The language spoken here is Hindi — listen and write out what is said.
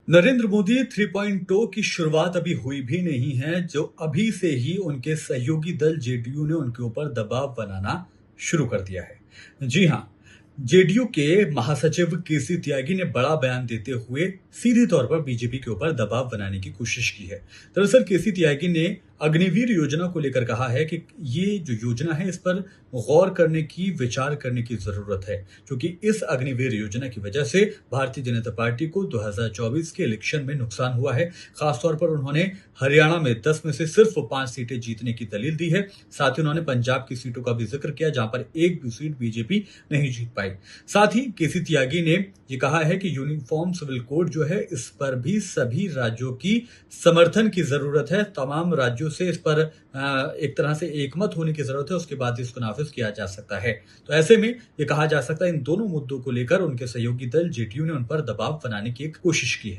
नरेंद्र मोदी 3.0 की शुरुआत अभी हुई भी नहीं है, जो अभी से ही उनके सहयोगी दल जेडीयू ने उनके ऊपर दबाव बनाना शुरू कर दिया है। जी हां, जेडीयू के महासचिव केसी त्यागी ने बड़ा बयान देते हुए सीधे तौर पर बीजेपी के ऊपर दबाव बनाने की कोशिश की है। दरअसल केसी त्यागी ने अग्निवीर योजना को लेकर कहा है कि ये जो योजना है इस पर गौर करने की, विचार करने की जरूरत है, क्योंकि इस अग्निवीर योजना की वजह से भारतीय जनता पार्टी को 2024 के इलेक्शन में नुकसान हुआ है। खासतौर पर उन्होंने हरियाणा में 10 में से सिर्फ 5 सीटें जीतने की दलील दी है। साथ ही उन्होंने पंजाब की सीटों का भी जिक्र किया, जहां पर एक भी सीट बीजेपी नहीं जीत पाई। साथ ही केसी त्यागी ने ये कहा है कि यूनिफॉर्म सिविल कोड जो है इस पर भी सभी राज्यों की समर्थन की जरूरत है। तमाम राज्यों से इस पर एक तरह से एकमत होने की जरूरत है, उसके बाद इसको नाफिज किया जा सकता है। तो ऐसे में ये कहा जा सकता है इन दोनों मुद्दों को लेकर उनके सहयोगी दल जेडीयू ने उन पर दबाव बनाने की एक कोशिश की है।